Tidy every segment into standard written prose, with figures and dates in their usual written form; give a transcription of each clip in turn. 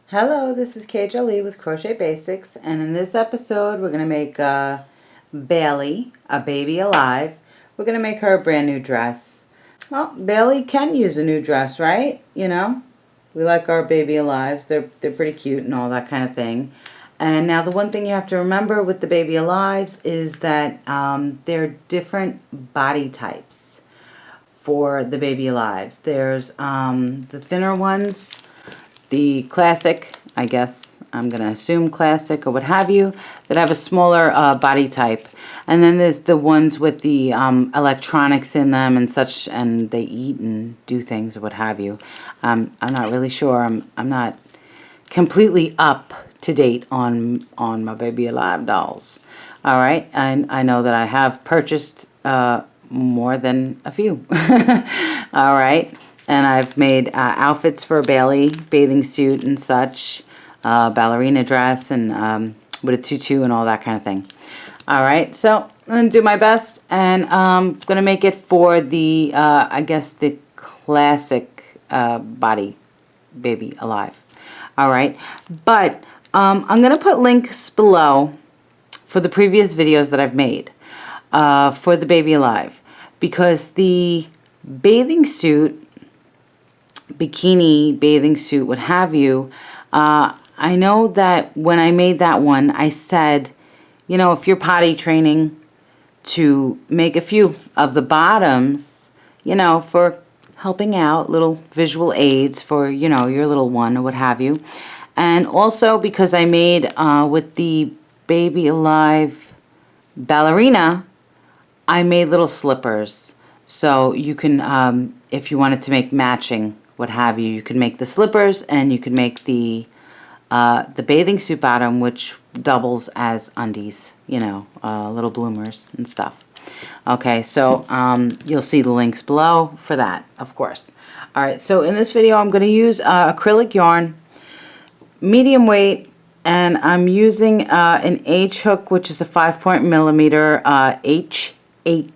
Hello, this is K.Bella Jolie with Crochet Basics, and in this episode we're going to make Bailey, a baby alive. We're going to make her a brand new dress. Well, Bailey can use a new dress, right? You know, we like our baby alives. They're pretty cute and all that kind of thing. And now the one thing you have to remember with the baby alives is that they're different body types for the baby alives. There's the thinner ones, the classic, I guess I'm going to assume classic or what have you, that have a smaller body type. And then there's the ones with the electronics in them and such, and they eat and do things or what have you. I'm not really sure. I'm not completely up to date on my baby alive dolls. All right, and I know that I have purchased more than a few. All right, and I've made outfits for Bailey, bathing suit and such, ballerina dress, and with a tutu and all that kind of thing. All right, so I'm going to do my best, and I'm going to make it for the, I guess, the classic body baby alive. All right, but I'm going to put links below for the previous videos that I've made for the baby alive, because the bathing suit, bikini bathing suit, what have you, I know that when I made that one, I said, you know, if you're potty training, to make a few of the bottoms, you know, for helping out, little visual aids for, you know, your little one or what have you. And also because I made with the baby alive ballerina, I made little slippers. So you can, if you wanted to make matching, what have you, you can make the slippers, and you can make the bathing suit bottom, which doubles as undies, you know, little bloomers and stuff. Okay, so you'll see the links below for that, of course. All right, so in this video, I'm going to use acrylic yarn, medium weight, and I'm using an H hook, which is a 5.millimeter H8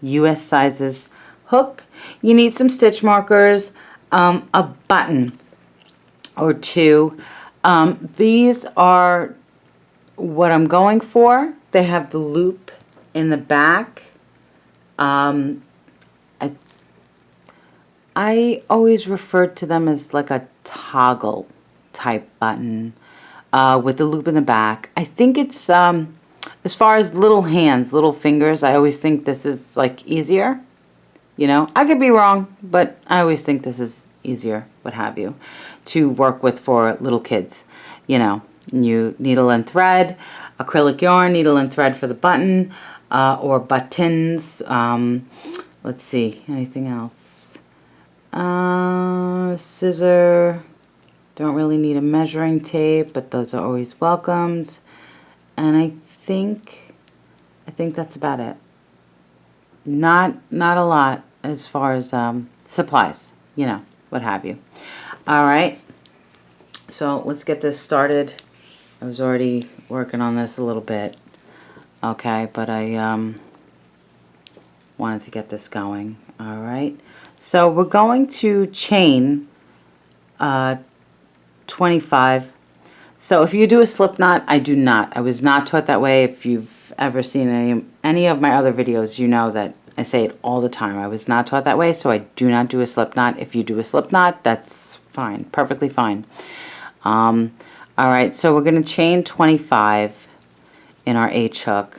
US sizes hook. You need some stitch markers, a button or two. These are what I'm going for. They have the loop in the back. I always referred to them as like a toggle type button with the loop in the back. I think it's, as far as little hands, little fingers, I always think this is like easier. You know, I could be wrong, but I always think this is easier, what have you, to work with for little kids. You know, you needle and thread, acrylic yarn, needle and thread for the button or buttons. Let's see, anything else? Scissor. Don't really need a measuring tape, but those are always welcomed. And I think that's about it. Not a lot as far as supplies, you know, what have you. All right, so let's get this started. I was already working on this a little bit, okay, but I wanted to get this going. All right, so we're going to chain 25. So if you do a slip knot, I do not. I was not taught that way. If you've ever seen any of my other videos, you know that I say it all the time. I was not taught that way, so I do not do a slip knot. If you do a slip knot, that's fine, perfectly fine. All right, so we're going to chain 25 in our H hook.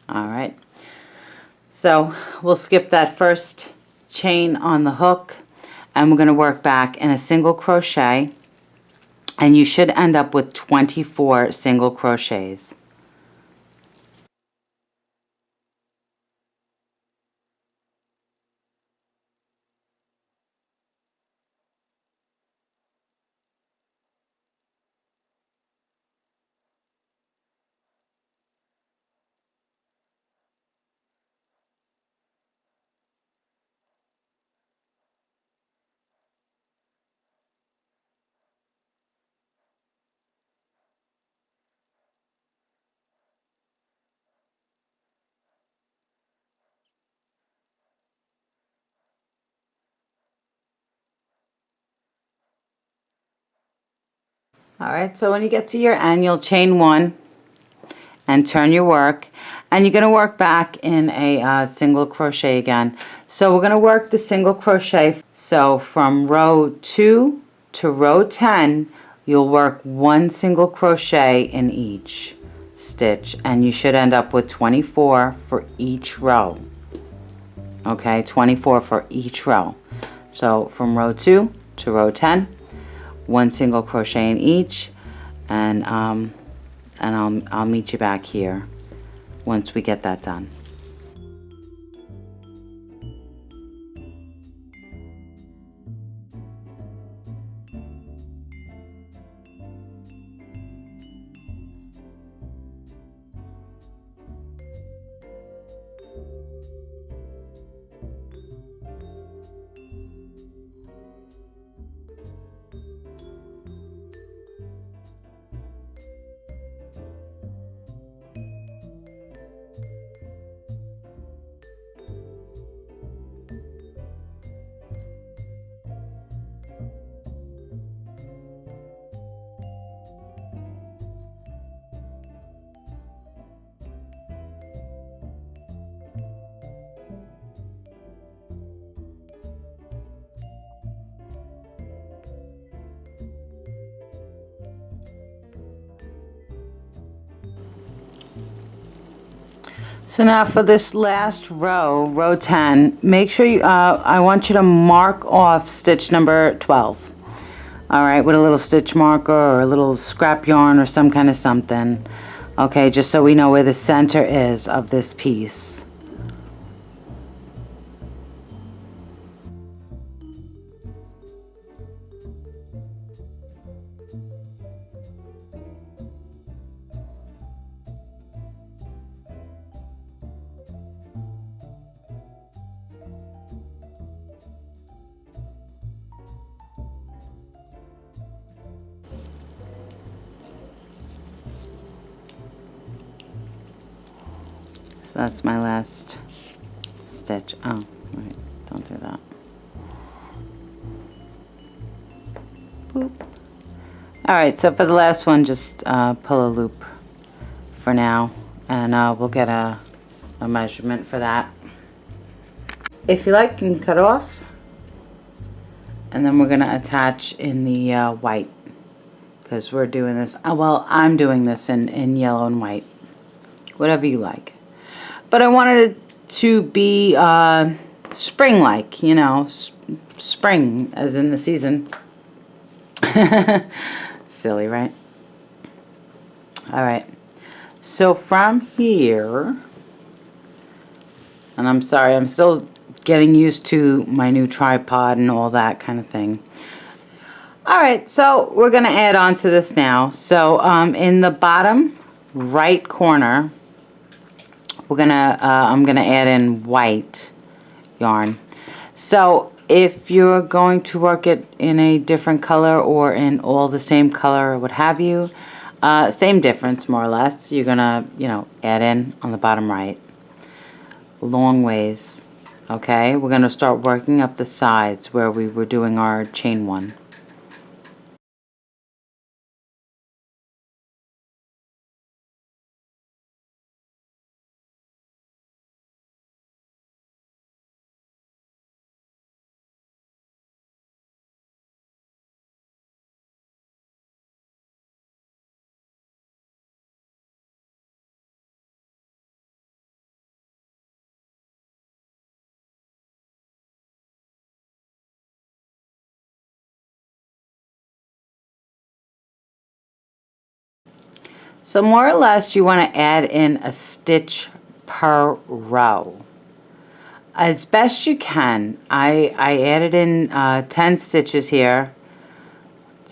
All right, so we'll skip that first chain on the hook, and we're going to work back in a single crochet, and you should end up with 24 single crochets. Alright, so when you get to your end, you'll chain 1 and turn your work, and you're going to work back in a single crochet again. So we're going to work the single crochet. So from row 2 to row 10, you'll work 1 single crochet in each stitch, and you should end up with 24 for each row. Okay, 24 for each row. So from row 2 to row 10, 1 single crochet in each, and I'll meet you back here once we get that done. So now for this last row, row 10, make sure you, I want you to mark off stitch number 12. Alright, with a little stitch marker or a little scrap yarn or some kind of something. Okay, just so we know where the center is of this piece. So that's my last stitch. Oh, right, don't do that. Boop. Alright, so for the last one, just pull a loop for now, and we'll get a measurement for that. If you like, you can cut off, and then we're going to attach in the white, because we're doing this, well, I'm doing this in yellow and white, whatever you like. But I wanted it to be spring-like, you know, spring as in the season. Silly, right? Alright, so from here, and I'm sorry, I'm still getting used to my new tripod and all that kind of thing. Alright, so we're going to add on to this now. So in the bottom right corner, we're gonna I'm gonna add in white yarn. So if you're going to work it in a different color or in all the same color or what have you, same difference more or less. You're gonna, you know, add in on the bottom right, long ways. Okay, we're gonna start working up the sides where we were doing our chain 1. So more or less you want to add in a stitch per row. As best you can. I added in 10 stitches here.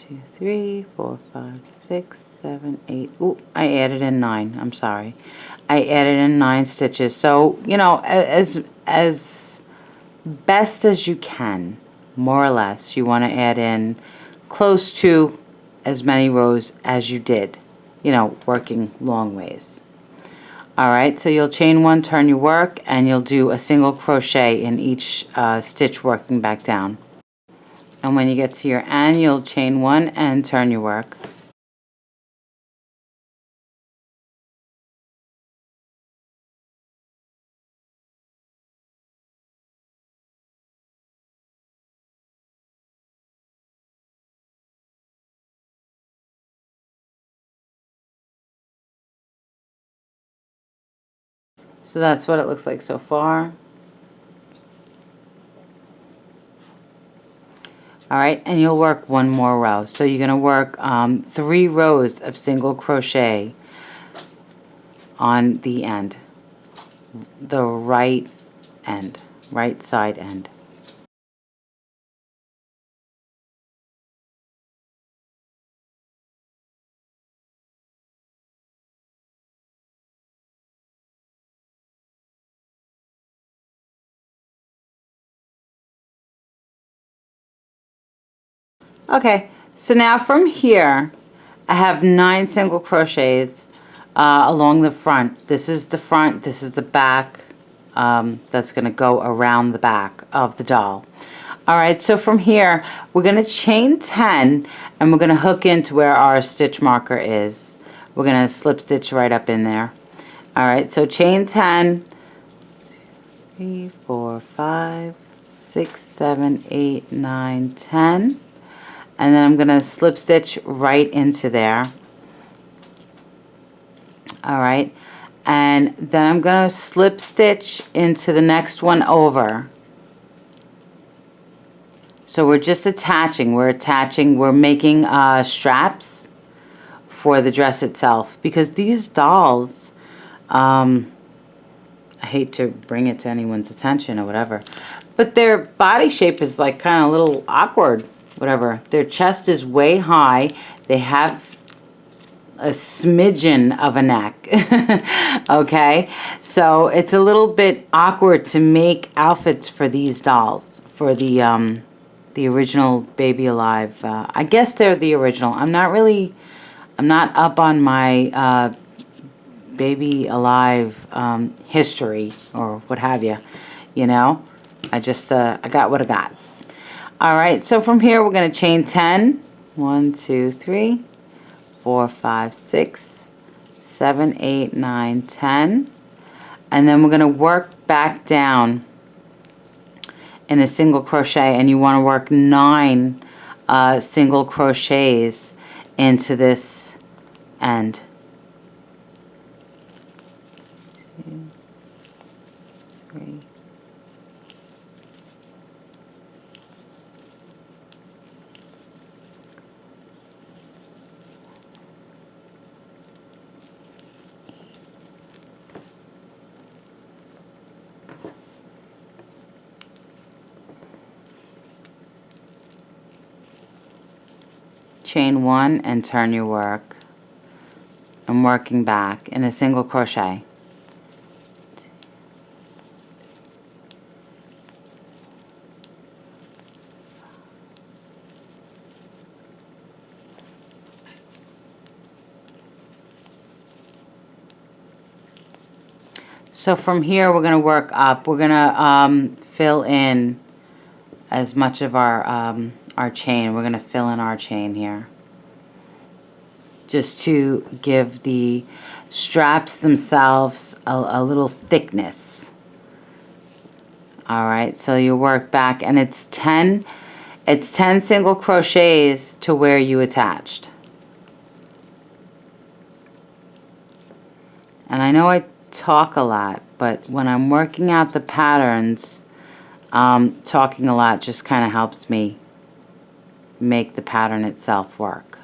2, 3, 4, 5, 6, 7, 8. Ooh, I added in 9. I'm sorry. I added in 9 stitches. So, you know, as best as you can, more or less, you want to add in close to as many rows as you did, you know, working long ways. Alright, so you'll chain 1, turn your work, and you'll do a single crochet in each stitch working back down. And when you get to your end, you'll chain 1 and turn your work. So that's what it looks like so far. All right, and you'll work one more row. So you're going to work 3 rows of single crochet on the end, the right end, right side end. Okay, so now from here, I have 9 single crochets along the front. This is the front, this is the back. That's going to go around the back of the doll. All right, so from here, we're going to chain 10, and we're going to hook into where our stitch marker is. We're going to slip stitch right up in there. All right, so chain 10, 3, 4, 5, 6, 7, 8, 9, 10. And then I'm going to slip stitch right into there. All right, and then I'm going to slip stitch into the next one over. So we're just attaching, we're making straps for the dress itself, because these dolls, I hate to bring it to anyone's attention or whatever, but their body shape is like kind of a little awkward, whatever. Their chest is way high, they have a smidgen of a neck. Okay, so it's a little bit awkward to make outfits for these dolls, for the original Baby Alive. I guess they're the original. I'm not up on my Baby Alive history or what have you, you know. I got what I got. All right, so from here we're going to chain 10. 1, 2, 3, 4, 5, 6, 7, 8, 9, 10. And then we're going to work back down in a single crochet, and you want to work 9 single crochets into this end. 2, 3. Chain 1 and turn your work. I'm working back in a single crochet. So from here we're going to work up. We're going to fill in as much of our chain. We're going to fill in our chain here, just to give the straps themselves a little thickness. All right, so you work back, and it's 10 single crochets to where you attached. And I know I talk a lot, but when I'm working out the patterns, talking a lot just kind of helps me make the pattern itself work.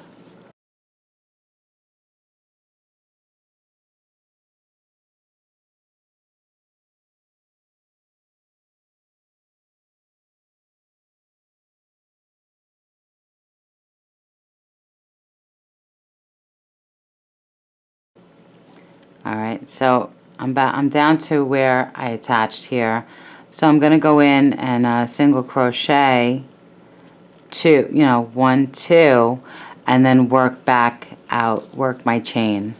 All right, so I'm down to where I attached here. So I'm going to go in and single crochet 2, 1, 2, and then work back out, work my chain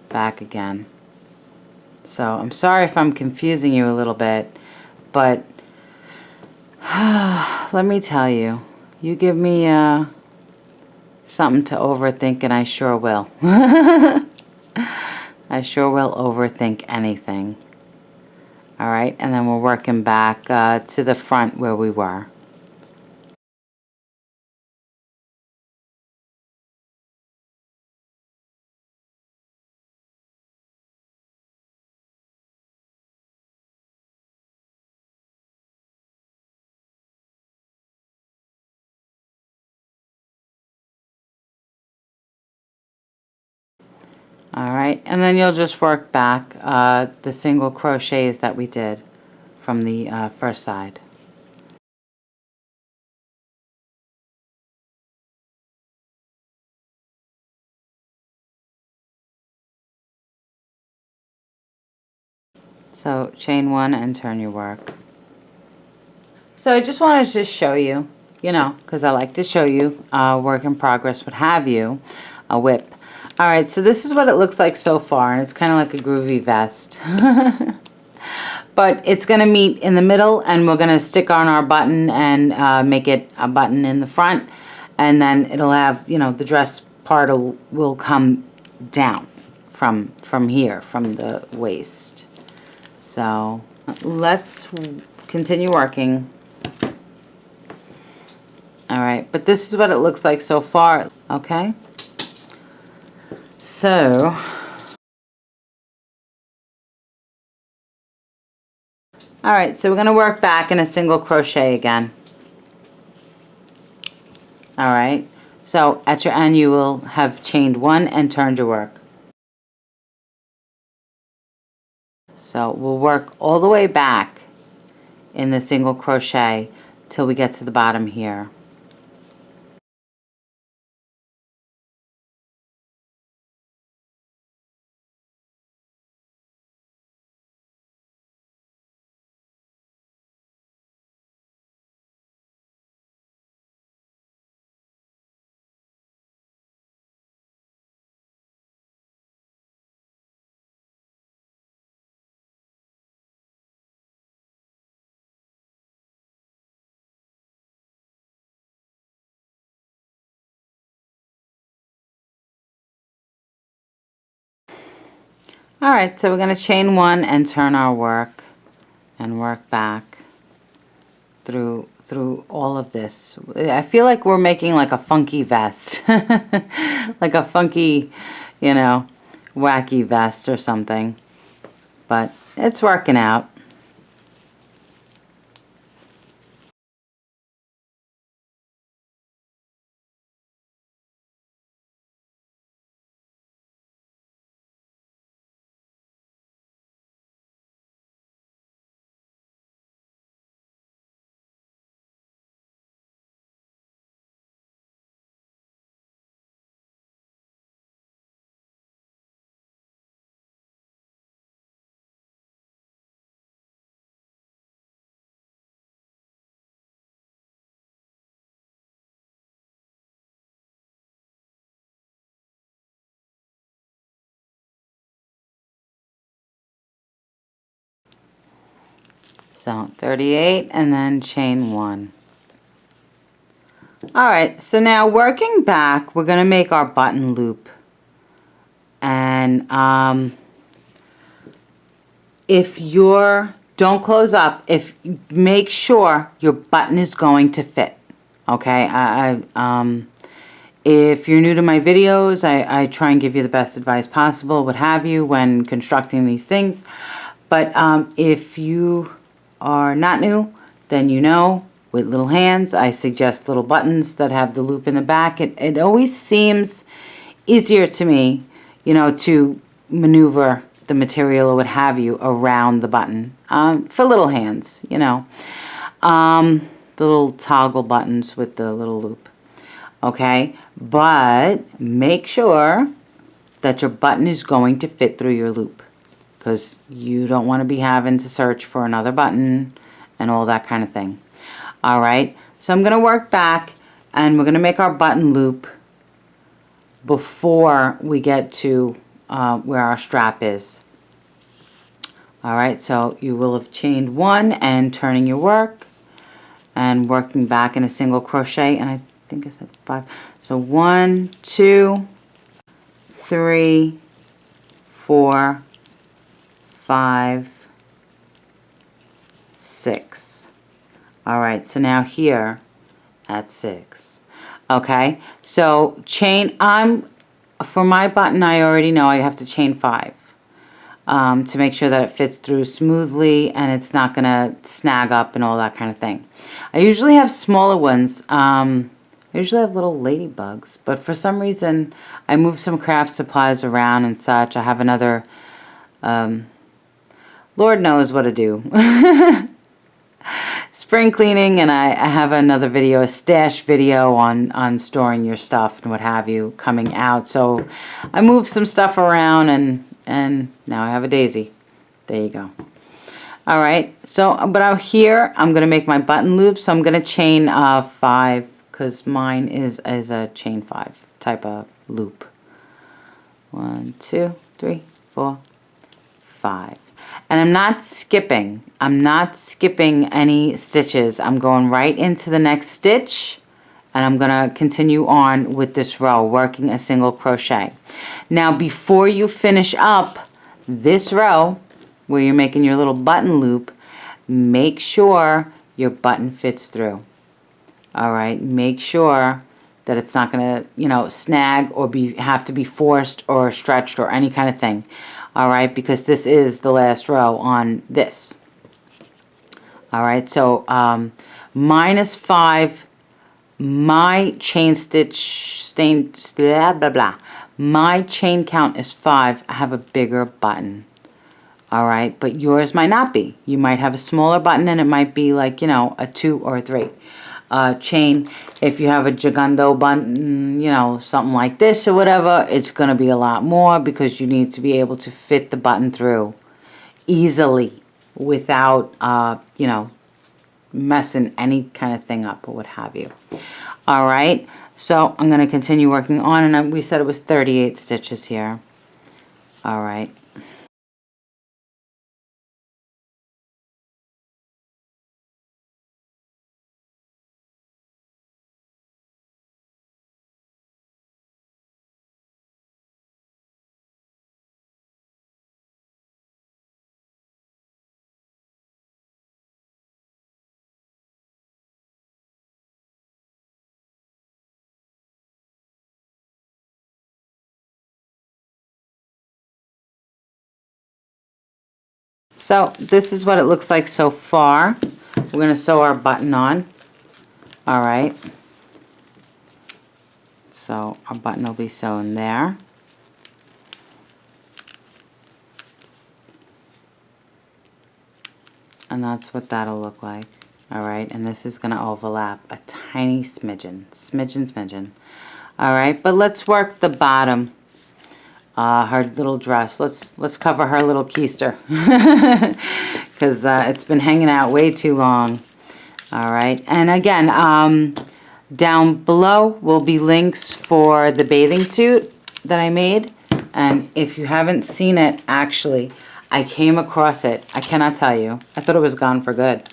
back again. So I'm sorry if I'm confusing you a little bit, but let me tell you, you give me something to overthink, and I sure will. I sure will overthink anything. All right, and then we're working back to the front where we were. All right, and then you'll just work back the single crochets that we did from the first side. So chain one and turn your work. So I just wanted to show you, you know, because I like to show you work in progress, what have you, a whip. All right, so this is what it looks like so far, and it's kind of like a groovy vest. But it's going to meet in the middle, and we're going to stick on our button and make it a button in the front, and then it'll have, you know, the dress part will come down from here, from the waist. So let's continue working. All right, but this is what it looks like so far, okay? So, all right, so we're gonna work back in a single crochet again. All right, so at your end you will have chained one and turned your work. So we'll work all the way back in the single crochet till we get to the bottom here. All right, so we're gonna chain one and turn our work and work back through all of this. I feel like we're making like a funky vest, like a funky, you know, wacky vest or something, but it's working out. So 38 and then chain one. All right, so now working back, we're gonna make our button loop. And if you're, don't close up, make sure your button is going to fit, okay? If you're new to my videos, I try and give you the best advice possible, what have you, when constructing these things. But if you are not new, then you know, with little hands, I suggest little buttons that have the loop in the back. It always seems easier to me, you know, to maneuver the material or what have you around the button for little hands, you know. The little toggle buttons with the little loop. Okay, but make sure that your button is going to fit through your loop, because you don't want to be having to search for another button and all that kind of thing. All right, so I'm going to work back and we're going to make our button loop before we get to where our strap is. All right, so you will have chained one and turning your work and working back in a single crochet, and I think I said 5. So 1, 2, 3, 4, 5, 6. All right, so now here at 6. Okay, so chain, for my button, I already know I have to chain 5 to make sure that it fits through smoothly and it's not gonna snag up and all that kind of thing. I usually have smaller ones I usually have little ladybugs, but for some reason I moved some craft supplies around and such. I have another, Lord knows what to do. Spring cleaning, and I have another video, a stash video on storing your stuff and what have you coming out. So I moved some stuff around, and now I have a daisy. There you go. All right, so but out here I'm gonna make my button loop. So I'm gonna chain 5 because mine is a chain 5 type of loop. 1, 2, 3, 4, 5. And I'm not skipping. I'm not skipping any stitches. I'm going right into the next stitch, and I'm going to continue on with this row, working a single crochet. Now, before you finish up this row, where you're making your little button loop, make sure your button fits through. All right, make sure that it's not going to, snag or have to be forced or stretched or any kind of thing. All right, because this is the last row on this. All right, so -5, my chain stitch, blah, blah, blah. My chain count is 5. I have a bigger button. All right, but yours might not be. You might have a smaller button, and it might be like, a 2 or a 3. Chain, if you have a gigando button, something like this or whatever, it's going to be a lot more because you need to be able to fit the button through easily without, messing any kind of thing up or what have you. All right, so I'm going to continue working on, and we said it was 38 stitches here. All right. So this is what it looks like so far. We're going to sew our button on. All right. So our button will be sewn there. And that's what that'll look like. All right, and this is going to overlap a tiny smidgen. All right, but let's work the bottom. Her little dress. Let's cover her little keister because it's been hanging out way too long. All right, and again, down below will be links for the bathing suit that I made, and if you haven't seen it, actually, I came across it. I cannot tell you. I thought it was gone for good,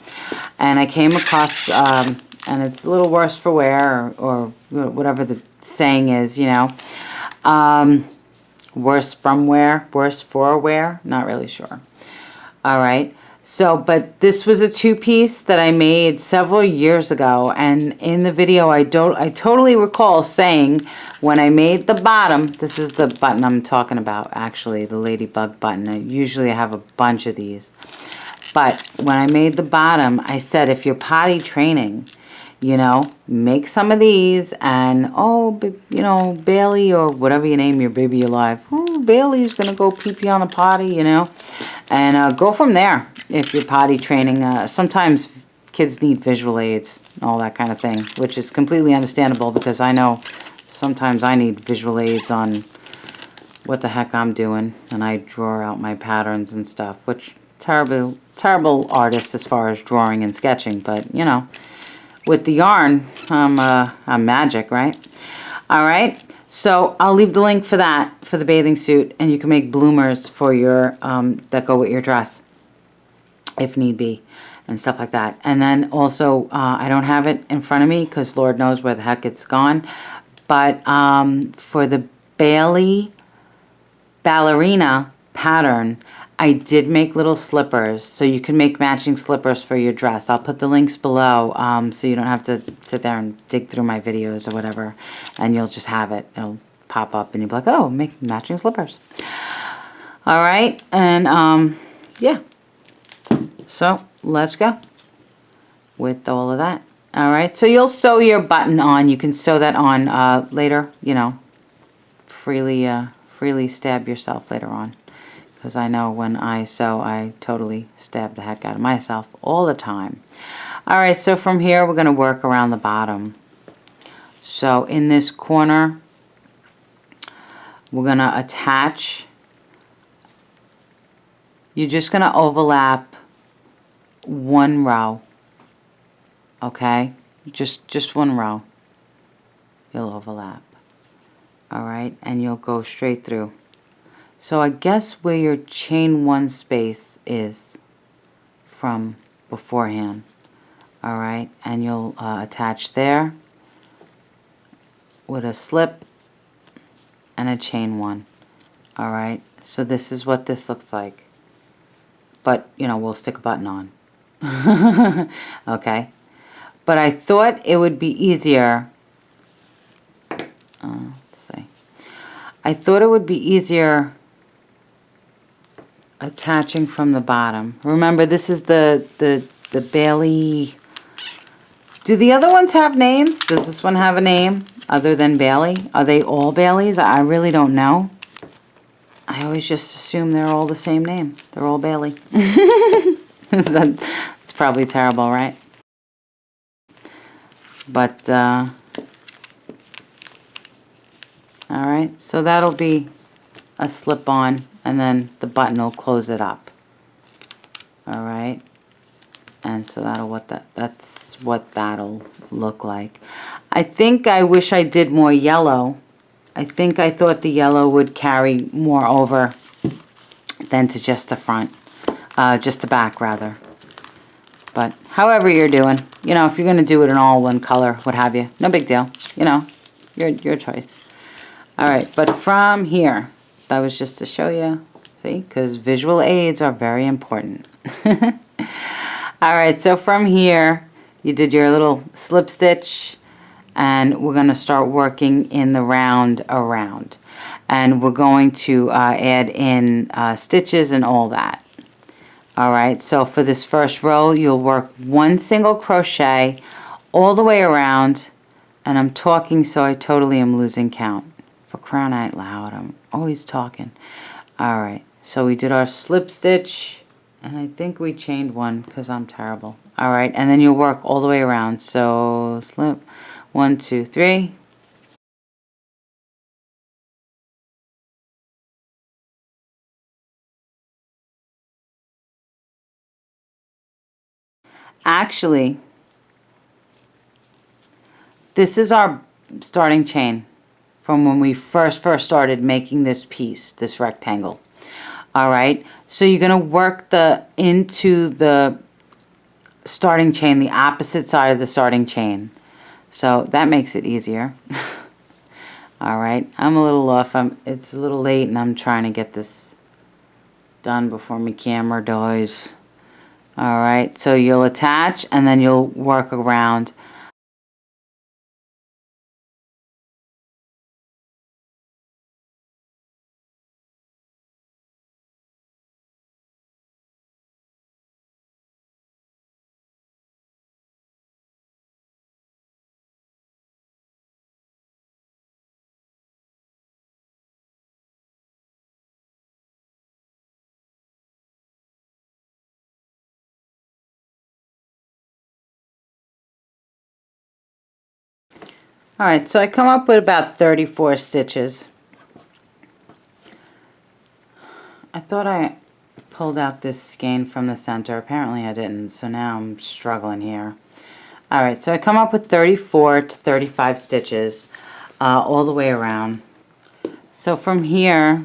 and I came across, and it's a little worse for wear, or whatever the saying is, worse from wear, worse for wear, not really sure. All right, so, but this was a 2-piece that I made several years ago, and in the video I totally recall saying when I made the bottom, this is the button I'm talking about, actually, the ladybug button. I usually have a bunch of these, but when I made the bottom, I said if you're potty training, make some of these, and Bailey, or whatever you name your baby alive, Bailey's gonna go pee-pee on the potty, and go from there. If you're potty training, sometimes kids need visual aids and all that kind of thing, which is completely understandable because I know sometimes I need visual aids on what the heck I'm doing, and I draw out my patterns and stuff, which terrible artist as far as drawing and sketching, but with the yarn, I'm magic, right? All right, so I'll leave the link for that, for the bathing suit, and you can make bloomers for your, that go with your dress, if need be, and stuff like that. And then also, I don't have it in front of me, because Lord knows where the heck it's gone, but for the Bailey ballerina pattern, I did make little slippers, so you can make matching slippers for your dress. I'll put the links below, so you don't have to sit there and dig through my videos or whatever, and you'll just have it. It'll pop up, and you'll be like, oh, make matching slippers. All right, and yeah. So let's go with all of that. All right, so you'll sew your button on. You can sew that on later, you know, freely stab yourself later on. Because I know when I sew, I totally stab the heck out of myself all the time. All right, so from here, we're going to work around the bottom. So in this corner, we're going to attach. You're just going to overlap one row. Okay, just one row. You'll overlap. All right, and you'll go straight through. So I guess where your chain one space is from beforehand. All right, and you'll attach there with a slip and a chain one. All right, so this is what this looks like. But, you know, we'll stick a button on. Okay. But I thought it would be easier. Let's see. I thought it would be easier attaching from the bottom. Remember, this is the Bailey. Do the other ones have names? Does this one have a name other than Bailey? Are they all Baileys? I really don't know. I always just assume they're all the same name. They're all Bailey. That's probably terrible, right? But, all right, so that'll be a slip-on, and then the button will close it up. All right, and so that's what that'll look like. I think I wish I did more yellow. I thought the yellow would carry more over than to just the front, just the back rather. But however you're doing, you know, if you're going to do it in all one color, what have you, no big deal. You know, your choice. All right, but from here, that was just to show you, see, because visual aids are very important. All right, so from here, you did your little slip stitch, and we're going to start working in the round around. And we're going to add in stitches and all that. All right, so for this first row, you'll work one single crochet all the way around, and I'm talking so I totally am losing count. For crying out loud, I'm always talking. All right, so we did our slip stitch, and I think we chained one because I'm terrible. All right, and then you'll work all the way around. So slip, 1, 2, 3. Actually, this is our starting chain from when we first started making this piece, this rectangle. All right, so you're going to work into the starting chain, the opposite side of the starting chain. So that makes it easier. All right, I'm a little off. It's a little late, and I'm trying to get this done before my camera dies. All right, so you'll attach, and then you'll work around. All right, so I come up with about 34 stitches. I thought I pulled out this skein from the center. Apparently I didn't, so now I'm struggling here. All right, so I come up with 34 to 35 stitches all the way around. So from here,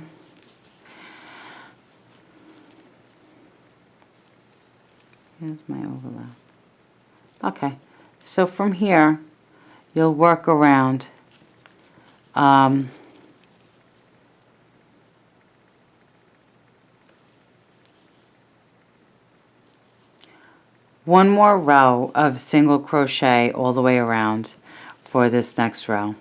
here's my overlap. Okay, so from here, you'll work around. One more row of single crochet all the way around for this next row.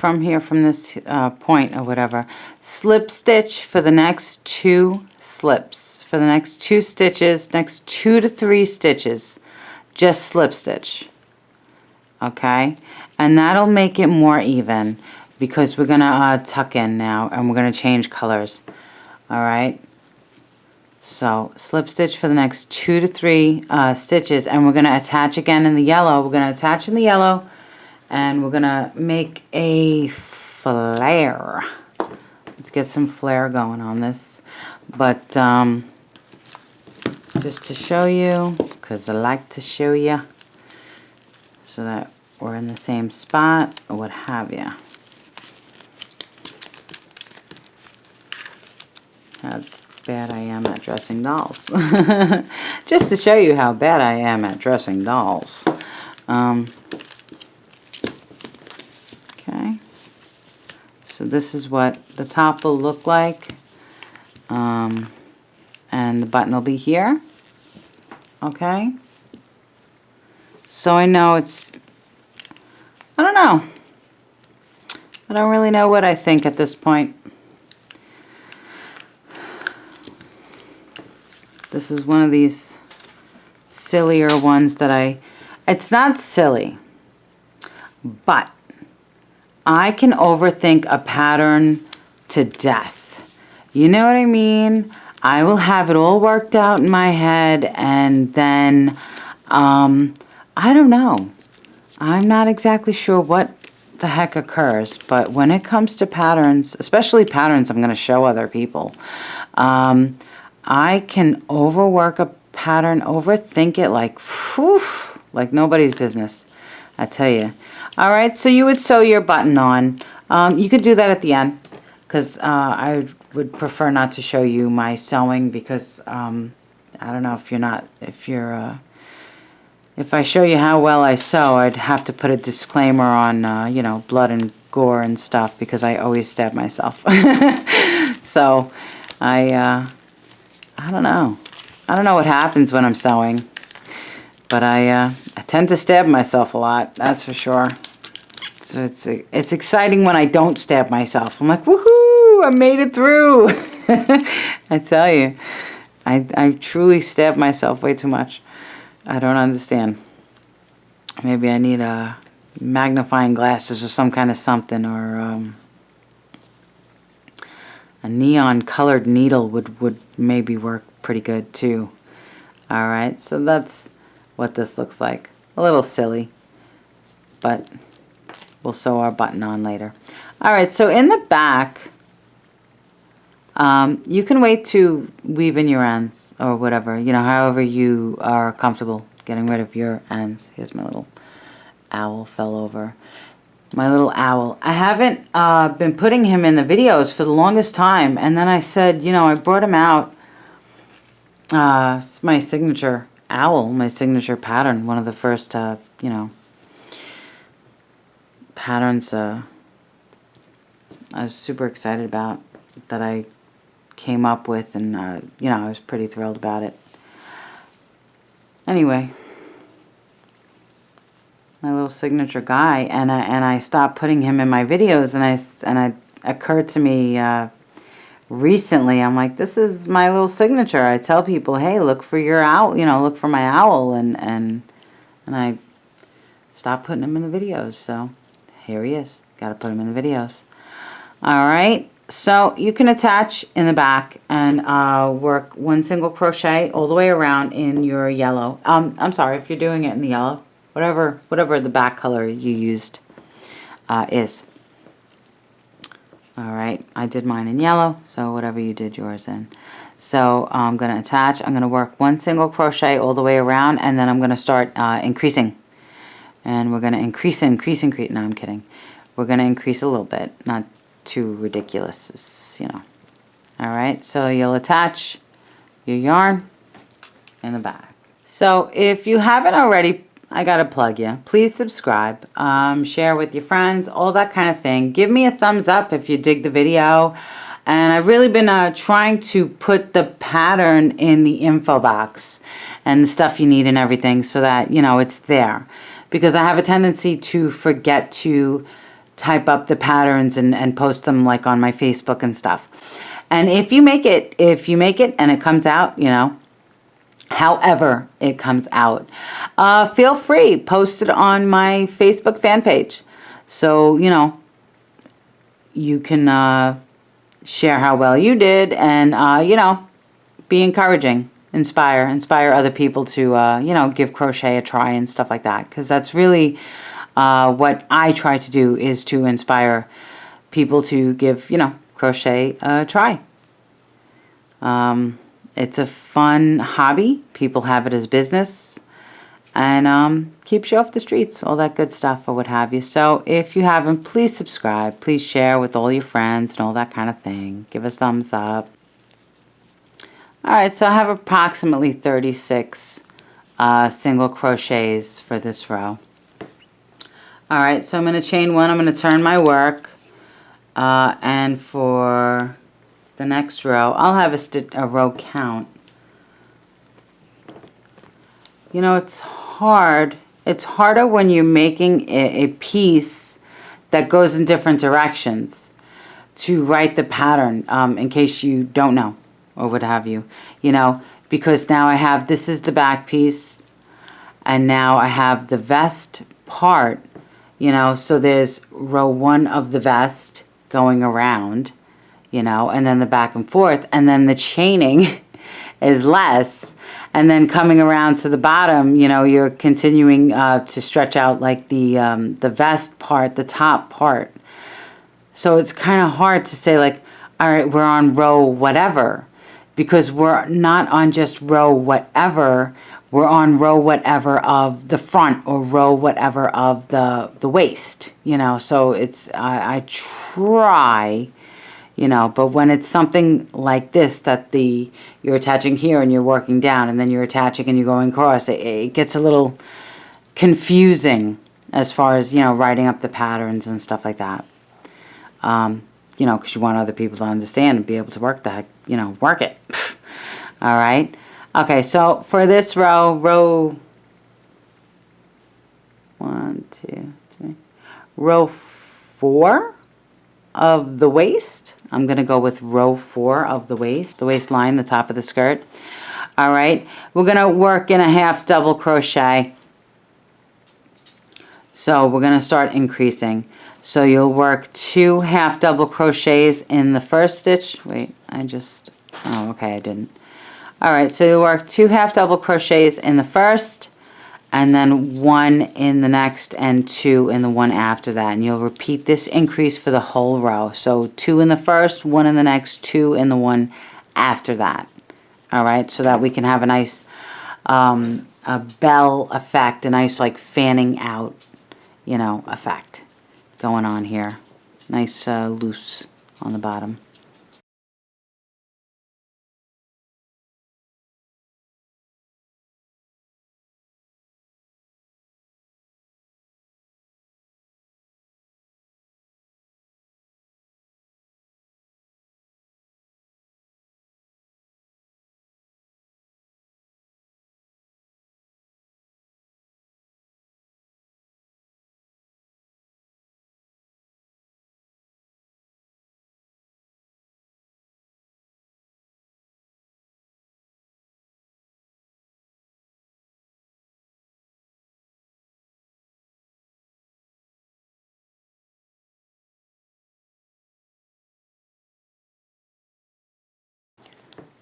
from here, from this point or whatever, slip stitch for the next 2 slips. For the next 2 stitches, next 2 to 3 stitches, just slip stitch. Okay? And that'll make it more even because we're going to tuck in now and we're going to change colors. Alright? So slip stitch for the next 2 to 3 stitches, and we're going to attach again in the yellow. We're going to attach in the yellow, and we're going to make a flare. Let's get some flare going on this. But just to show you, because I like to show you, so that we're in the same spot or what have you. How bad I am at dressing dolls. Just to show you how bad I am at dressing dolls. Okay. So this is what the top will look like. And the button will be here. Okay. So I know it's, I don't know. I don't really know what I think at this point. This is one of these sillier ones that it's not silly, but I can overthink a pattern to death. You know what I mean? I will have it all worked out in my head, and then, I don't know. I'm not exactly sure what the heck occurs, but when it comes to patterns, especially patterns I'm going to show other people, I can overwork a pattern, overthink it like, whew, like nobody's business, I tell you. All right, so you would sew your button on. You could do that at the end, because I would prefer not to show you my sewing, because I don't know if I show you how well I sew, I'd have to put a disclaimer on, you know, blood and gore and stuff, because I always stab myself. So I don't know. I don't know what happens when I'm sewing, but I tend to stab myself a lot, that's for sure. So it's exciting when I don't stab myself. I'm like, woohoo, I made it through. I tell you, I truly stab myself way too much. I don't understand. Maybe I need magnifying glasses or some kind of something, or a neon colored needle would maybe work pretty good too. Alright, so that's what this looks like. A little silly, but we'll sew our button on later. Alright, so in the back, you can wait to weave in your ends or whatever, you know, however you are comfortable getting rid of your ends. Here's my little owl fell over. My little owl. I haven't been putting him in the videos for the longest time, and then I said, you know, I brought him out. It's my signature owl, my signature pattern, one of the first, you know, patterns I was super excited about, that I came up with, and, you know, I was pretty thrilled about it. Anyway, my little signature guy, and I stopped putting him in my videos, and it occurred to me recently, I'm like, this is my little signature. I tell people, hey, look for your owl, you know, look for my owl, and I stopped putting him in the videos, so here he is. Got to put him in the videos. All right, so you can attach in the back and work 1 single crochet all the way around in your yellow. I'm sorry, if you're doing it in the yellow, whatever the back color you used is. All right, I did mine in yellow, so whatever you did yours in. So I'm going to attach. I'm going to work 1 single crochet all the way around, and then I'm going to start increasing. And we're going to increase. No, I'm kidding. We're going to increase a little bit, not too ridiculous, it's, you know. All right, so you'll attach your yarn in the back. So if you haven't already, I gotta plug you. Please subscribe, share with your friends, all that kind of thing. Give me a thumbs up if you dig the video. And I've really been trying to put the pattern in the info box and the stuff you need and everything, so that, you know, it's there. Because I have a tendency to forget to type up the patterns and post them like on my Facebook and stuff. And if you make it and it comes out, you know, however it comes out, feel free, post it on my Facebook fan page. So, you know, you can share how well you did and, you know, be encouraging, inspire other people to, you know, give crochet a try and stuff like that. Because that's really what I try to do, is to inspire people to give, you know, crochet a try. It's a fun hobby. People have it as business, and keeps you off the streets, all that good stuff or what have you. So if you haven't, please subscribe. Please share with all your friends and all that kind of thing. Give us thumbs up. Alright, so I have approximately 36 single crochets for this row. Alright, so I'm going to chain one. I'm going to turn my work. And for the next row, I'll have a row count. You know, it's hard. It's harder when you're making a piece that goes in different directions to write the pattern, in case you don't know or what have you. You know, because now I have, this is the back piece, and now I have the vest part, you know, so there's row one of the vest going around, you know, and then the back and forth, and then the chaining is less, and then coming around to the bottom, you know, you're continuing to stretch out like the vest part, the top part. So it's kind of hard to say like, all right, we're on row whatever, because we're not on just row whatever, we're on row whatever of the front or row whatever of the waist, you know. So it's, I try, you know, but when it's something like this that you're attaching here and you're working down and then you're attaching and you're going across, it gets a little confusing as far as, you know, writing up the patterns and stuff like that. You know, because you want other people to understand and be able to work that, you know, work it. All right. Okay, so for this row 1, 2, 3, row 4 of the waist. I'm going to go with row 4 of the waistline, the top of the skirt. All right, we're going to work in a half double crochet. So we're going to start increasing. So you'll work 2 half double crochets in the first stitch. Wait, oh, okay, I didn't. All right, so you'll work 2 half double crochets in the first, and then 1 in the next, and 2 in the one after that. And you'll repeat this increase for the whole row. So 2 in the first, 1 in the next, 2 in the one after that. All right, so that we can have a nice a bell effect, a nice like fanning out, you know, effect going on here. Nice loose on the bottom.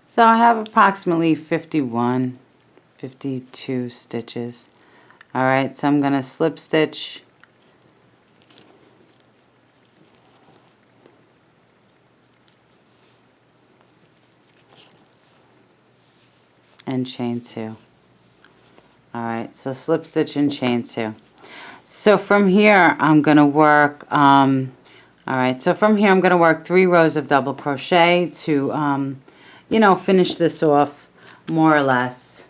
So I have approximately 51, 52 stitches. All right, so I'm going to slip stitch and chain 2. All right, so slip stitch and chain 2. So from here I'm going to work all right, so from here I'm going to work 3 rows of double crochet to you know, finish this off more or less.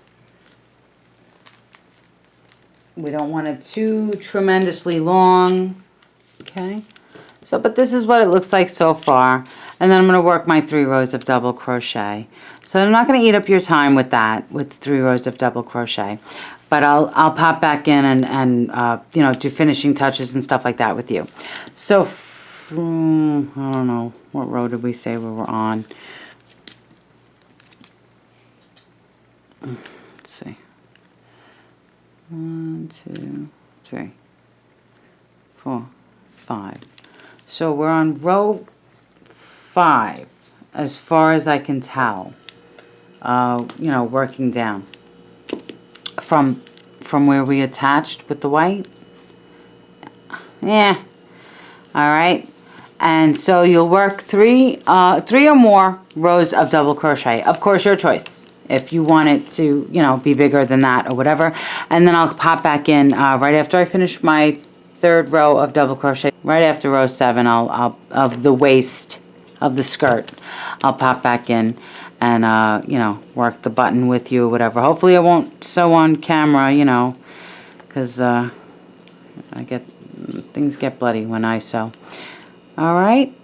We don't want it too tremendously long. Okay, so but this is what it looks like so far, and then I'm going to work my 3 rows of double crochet. So I'm not going to eat up your time with that, with 3 rows of double crochet, But I'll pop back in and you know, do finishing touches and stuff like that with you. So, I don't know, what row did we say we were on? Let's see. 1, 2, 3, 4, 5. So we're on row 5, as far as I can tell. You know, working down from where we attached with the white. Yeah. All right. And so you'll work three or more rows of double crochet. Of course, your choice. If you want it to, you know, be bigger than that or whatever. And then I'll pop back in right after I finish my 3rd row of double crochet. Right after row 7, I'll of the waist of the skirt, I'll pop back in and you know, work the button with you or whatever. Hopefully I won't sew on camera, you know, because things get bloody when I sew. All right,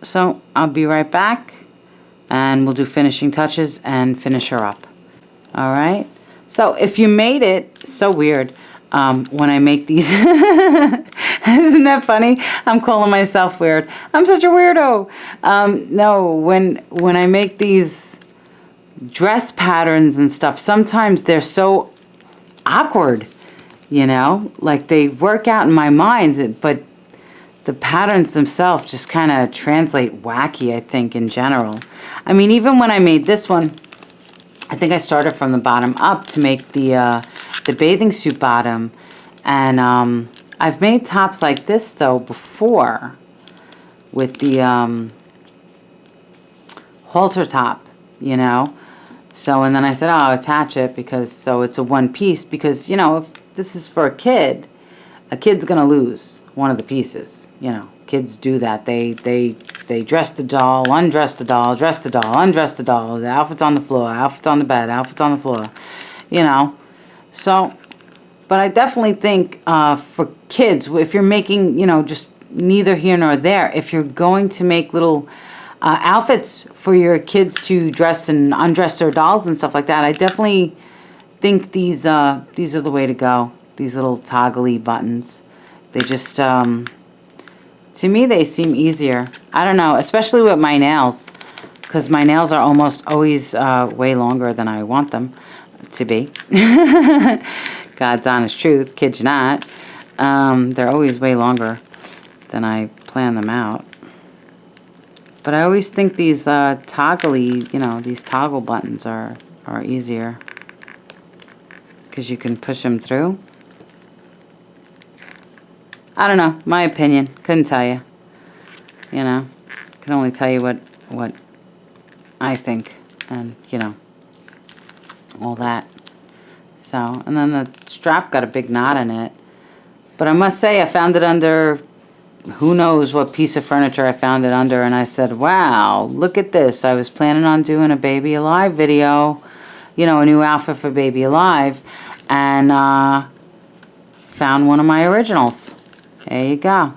so I'll be right back, and we'll do finishing touches and finish her up. All right, so if you made it, so weird when I make these. Isn't that funny? I'm calling myself weird. I'm such a weirdo. No, when I make these dress patterns and stuff, sometimes they're so awkward, you know, like they work out in my mind, but the patterns themselves just kind of translate wacky, I think, in general. I mean, even when I made this one, I think I started from the bottom up to make the bathing suit bottom. And I've made tops like this, though, before with the halter top, you know. So, and then I said, oh, I'll attach it because, so it's a one piece, because, you know, if this is for a kid's going to lose one of the pieces, you know. Kids do that. They dress the doll, undress the doll, dress the doll, undress the doll. The outfit's on the floor, outfit's on the bed, outfit's on the floor, you know. So, but I definitely think for kids, if you're making, you know, just neither here nor there, if you're going to make little outfits for your kids to dress and undress their dolls and stuff like that, I definitely think these are the way to go. These little toggly buttons. They just, to me, they seem easier. I don't know, especially with my nails, because my nails are almost always way longer than I want them to be. God's honest truth, kid you not. They're always way longer than I plan them out. But I always think these toggly, you know, these toggle buttons are easier, because you can push them through. I don't know, my opinion. Couldn't tell you. You know, can only tell you what I think, and you know, all that. So, and then the strap got a big knot in it. But I must say, I found it under, who knows what piece of furniture I found it under, and I said, wow, look at this. I was planning on doing a Baby Alive video, you know, a new outfit for Baby Alive, and found one of my originals. There you go.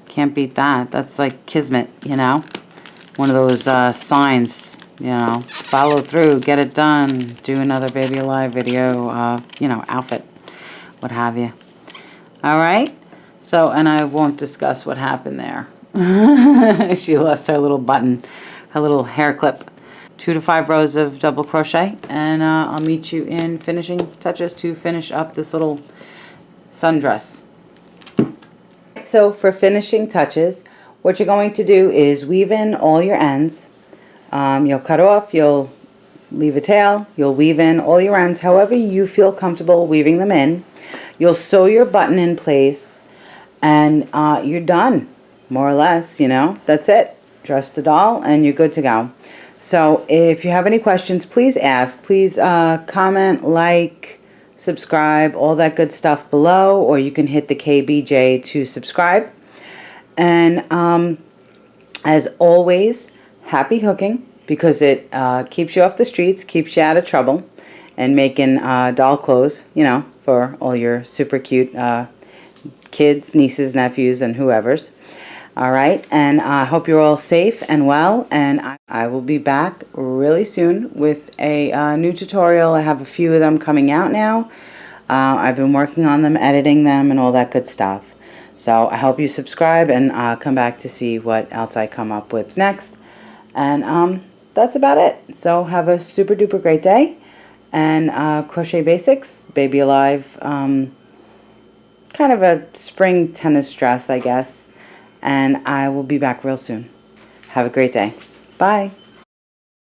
Can't beat that. That's like kismet, you know. One of those signs, you know. Follow through, get it done, do another Baby Alive video, you know, outfit, what have you. All right. So, and I won't discuss what happened there. She lost her little button, her little hair clip. 2 to 5 rows of double crochet, and I'll meet you in finishing touches to finish up this little sundress. So for finishing touches, what you're going to do is weave in all your ends. You'll cut off, you'll leave a tail, you'll weave in all your ends however you feel comfortable weaving them in. You'll sew your button in place, and you're done, more or less, you know. That's it. Dress the doll and you're good to go. So if you have any questions, please ask. Please comment, like, subscribe, all that good stuff below, or you can hit the KBJ to subscribe. And as always, happy hooking, because it keeps you off the streets, keeps you out of trouble, and making doll clothes, you know, for all your super cute kids, nieces, nephews, and whoever's. All right, and I hope you're all safe and well, and I will be back really soon with a new tutorial. I have a few of them coming out now. I've been working on them, editing them, and all that good stuff. So I hope you subscribe and come back to see what else I come up with next. And that's about it. So have a super duper great day. And Crochet Basics, Baby Alive, kind of a spring tennis dress, I guess. And I will be back real soon. Have a great day. Bye.